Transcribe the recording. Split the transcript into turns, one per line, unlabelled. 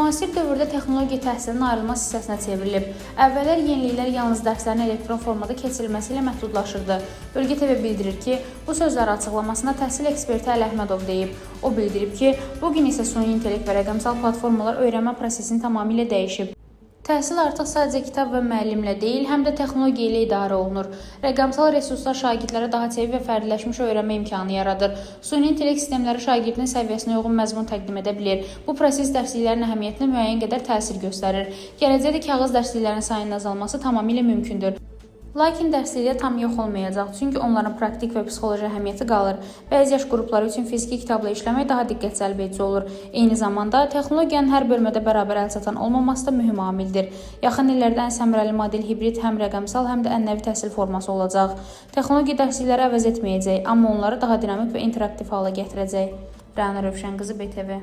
Müasir dövrdə texnologiya təhsilinin ayrılmaz hissəsinə çevrilib. Əvvəllər yeniliklər yalnız dərslərin elektron formada keçirilməsi ilə məhdudlaşırdı. Bölgə TV bildirir ki, bu sözləri açıqlamasında təhsil eksperti Əli Əhmədov deyib. O bildirib ki, bugün isə süni intellekt və rəqəmsal platformalar öyrənmə prosesini tamamilə dəyişib. Təhsil artıq sadəcə kitab və müəllimlə deyil, həm də texnologiya ilə idarə olunur. Rəqəmsal resurslar şagirdlərə daha çevik və fərdiləşmiş öyrənmə imkanı yaradır. Süni intellekt sistemləri şagirdin səviyyəsinə uyğun məzmun təqdim edə bilir. Bu proses dərsliklərin əhəmiyyətinə müəyyən qədər təsir göstərir. Gələcəkdə kağız dərsliklərinin sayının azalması tamamilə mümkündür. Lakin dərsliklər tam yox olmayacaq, çünki onların praktik və psixoloji əhəmiyyəti qalır. Bəzi yaş qrupları üçün fiziki kitabla işləmək daha diqqət cəlb edici olur. Eyni zamanda, texnologiyanın hər bölmədə bərabər əlçatan olmaması da mühüm amildir. Yaxın illərdə ən səmərəli model hibrid həm rəqəmsal, həm də ənənəvi təhsil forması olacaq. Texnologiya dərslikləri əvəz etməyəcək, amma onları daha dinamik və interaktiv hala gətirəcək. Rəna Rövşənqızı, BTV.